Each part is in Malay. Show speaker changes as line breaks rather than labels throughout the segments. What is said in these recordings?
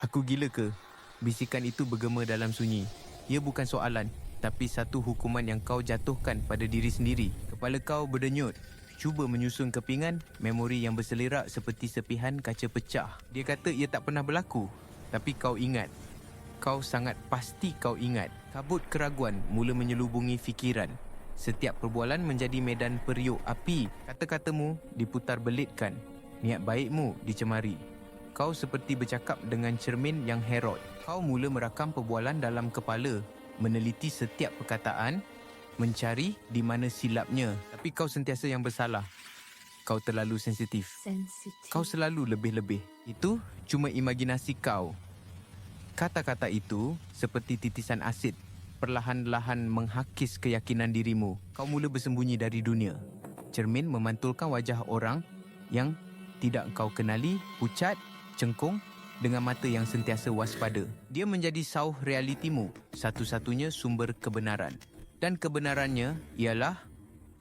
Aku gila ke? Bisikan itu bergema dalam sunyi. Ia bukan soalan, tapi satu hukuman yang kau jatuhkan pada diri sendiri. Kepala kau berdenyut. Cuba menyusun kepingan, memori yang berselerak seperti sepihan kaca pecah. Dia kata ia tak pernah berlaku. Tapi kau ingat. Kau sangat pasti kau ingat. Kabut keraguan mula menyelubungi fikiran. Setiap perbualan menjadi medan periuk api. Kata-katamu diputar belitkan. Niat baikmu dicemari. Kau seperti bercakap dengan cermin yang herod. Kau mula merakam perbualan dalam kepala, meneliti setiap perkataan, mencari di mana silapnya. Tapi kau sentiasa yang bersalah. Kau terlalu sensitif. Kau selalu lebih-lebih. Itu cuma imajinasi kau. Kata-kata itu seperti titisan asid, perlahan-lahan menghakis keyakinan dirimu. Kau mula bersembunyi dari dunia. Cermin memantulkan wajah orang yang tidak kau kenali, pucat, cengkung, dengan mata yang sentiasa waspada. Dia menjadi sauh realitimu, satu-satunya sumber kebenaran. Dan kebenarannya ialah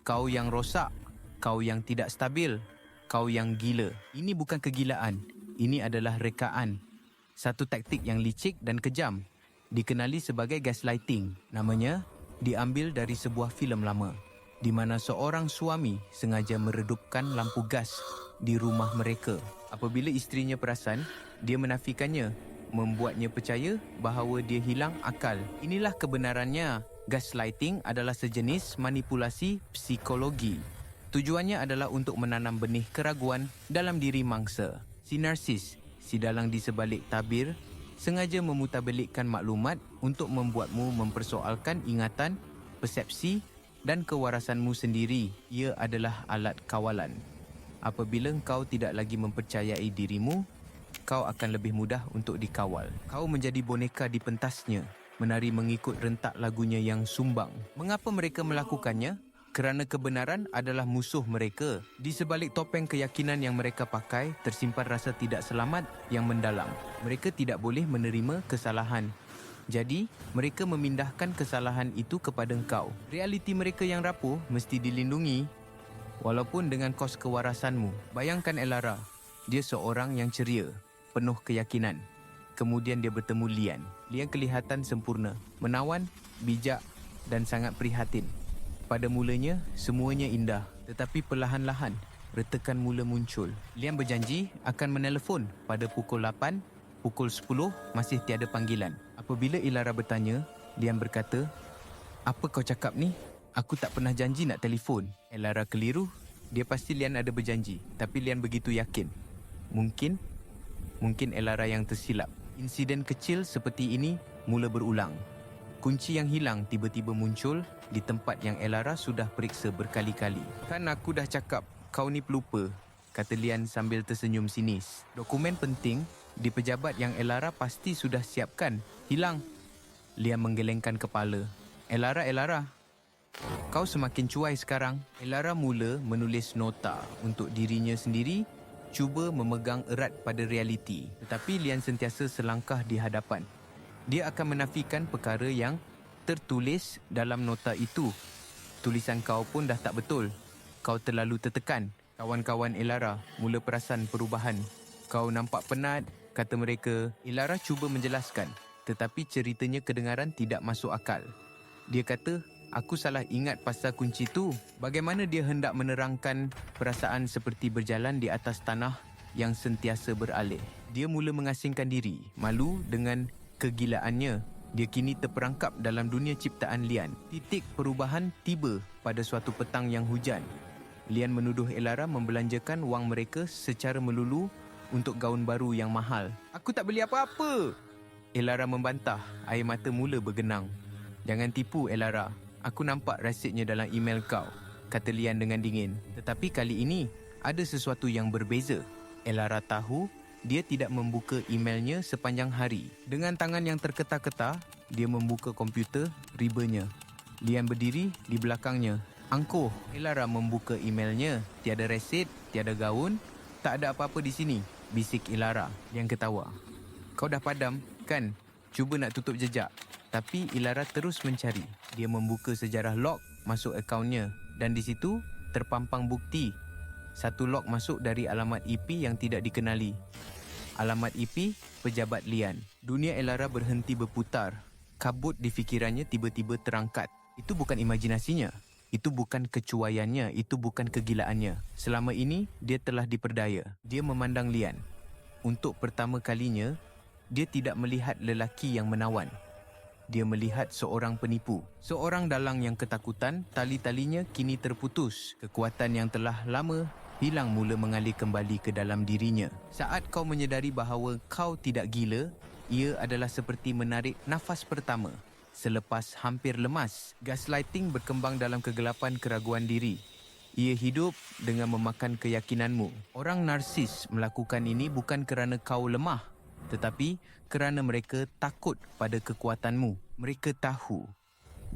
kau yang rosak, kau yang tidak stabil, kau yang gila. Ini bukan kegilaan, ini adalah rekaan. Satu taktik yang licik dan kejam, dikenali sebagai gaslighting. Namanya diambil dari sebuah filem lama, di mana seorang suami sengaja meredupkan lampu gas di rumah mereka. Apabila isterinya perasan, dia menafikannya, membuatnya percaya bahawa dia hilang akal. Inilah kebenarannya. Gaslighting adalah sejenis manipulasi psikologi. Tujuannya adalah untuk menanam benih keraguan dalam diri mangsa. Si narsis, si dalang di sebalik tabir, sengaja memutarbelikkan maklumat untuk membuatmu mempersoalkan ingatan, persepsi dan kewarasanmu sendiri. Ia adalah alat kawalan. Apabila kau tidak lagi mempercayai dirimu, kau akan lebih mudah untuk dikawal. Kau menjadi boneka di pentasnya, menari mengikut rentak lagunya yang sumbang. Mengapa mereka melakukannya? Kerana kebenaran adalah musuh mereka. Di sebalik topeng keyakinan yang mereka pakai, tersimpan rasa tidak selamat yang mendalam. Mereka tidak boleh menerima kesalahan. Jadi, mereka memindahkan kesalahan itu kepada engkau. Realiti mereka yang rapuh mesti dilindungi, walaupun dengan kos kewarasanmu. Bayangkan Elara, dia seorang yang ceria, penuh keyakinan. Kemudian dia bertemu Lian. Lian kelihatan sempurna, menawan, bijak dan sangat prihatin. Pada mulanya, semuanya indah. Tetapi perlahan-lahan, retakan mula muncul. Lian berjanji akan menelefon pada pukul 8, pukul 10 masih tiada panggilan. Apabila Elara bertanya, Lian berkata, "Apa kau cakap ni? Aku tak pernah janji nak telefon." Elara keliru. Dia pasti Lian ada berjanji. Tapi Lian begitu yakin. Mungkin Elara yang tersilap. Insiden kecil seperti ini mula berulang. Kunci yang hilang tiba-tiba muncul di tempat yang Elara sudah periksa berkali-kali. "Kan aku dah cakap, kau ni pelupa," kata Lian sambil tersenyum sinis. "Dokumen penting di pejabat yang Elara pasti sudah siapkan hilang." Lian menggelengkan kepala. Elara, kau semakin cuai sekarang." Elara mula menulis nota untuk dirinya sendiri, cuba memegang erat pada realiti. Tetapi Lian sentiasa selangkah di hadapan. Dia akan menafikan perkara yang tertulis dalam nota itu. "Tulisan kau pun dah tak betul. Kau terlalu tertekan." Kawan-kawan Elara mula perasan perubahan. "Kau nampak penat," kata mereka. Elara cuba menjelaskan, tetapi ceritanya kedengaran tidak masuk akal. Dia kata, "Aku salah ingat pasal kunci tu." Bagaimana dia hendak menerangkan perasaan seperti berjalan di atas tanah yang sentiasa beralih? Dia mula mengasingkan diri, malu dengan kegilaannya. Dia kini terperangkap dalam dunia ciptaan Lian. Titik perubahan tiba pada suatu petang yang hujan. Lian menuduh Elara membelanjakan wang mereka secara melulu untuk gaun baru yang mahal. "Aku tak beli apa-apa," Elara membantah. Air mata mula bergenang. "Jangan tipu Elara. Aku nampak rasidnya dalam email kau," kata Lian dengan dingin. Tetapi kali ini ada sesuatu yang berbeza. Elara tahu dia tidak membuka emailnya sepanjang hari. Dengan tangan yang terketar-ketar, dia membuka komputer ribanya. Lian berdiri di belakangnya. "Angkuh." Elara membuka emailnya. "Tiada resit, tiada gaun, tak ada apa-apa di sini," bisik Elara. Lian ketawa. "Kau dah padam, kan? Cuba nak tutup jejak." Tapi Elara terus mencari. Dia membuka sejarah log masuk akaunnya dan di situ terpampang bukti. Satu log masuk dari alamat IP yang tidak dikenali. Alamat IP, pejabat lian. Dunia Elara berhenti berputar. Kabut di fikirannya tiba-tiba terangkat. Itu bukan imajinasinya. Itu bukan kecuaiannya, itu bukan kegilaannya. Selama ini, dia telah diperdaya. Dia memandang Lian. Untuk pertama kalinya, dia tidak melihat lelaki yang menawan. Dia melihat seorang penipu. Seorang dalang yang ketakutan, tali-talinya kini terputus. Kekuatan yang telah lama hilang mula mengalir kembali ke dalam dirinya. Saat kau menyedari bahawa kau tidak gila, ia adalah seperti menarik nafas pertama. Selepas hampir lemas, gaslighting berkembang dalam kegelapan keraguan diri. Ia hidup dengan memakan keyakinanmu. Orang narsis melakukan ini bukan kerana kau lemah, tetapi kerana mereka takut pada kekuatanmu. Mereka tahu,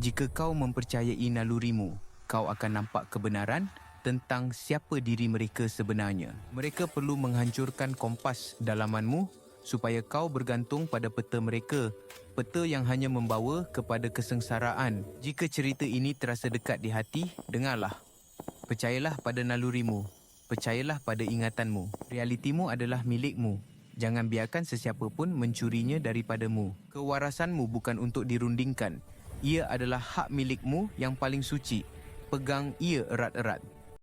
jika kau mempercayai nalurimu, kau akan nampak kebenaran tentang siapa diri mereka sebenarnya. Mereka perlu menghancurkan kompas dalamanmu supaya kau bergantung pada peta mereka, peta yang hanya membawa kepada kesengsaraan. Jika cerita ini terasa dekat di hati, dengarlah. Percayalah pada nalurimu. Percayalah pada ingatanmu. Realitimu adalah milikmu. Jangan biarkan sesiapa pun mencurinya daripadamu. Kewarasanmu bukan untuk dirundingkan. Ia adalah hak milikmu yang paling suci. Pegang ia erat-erat.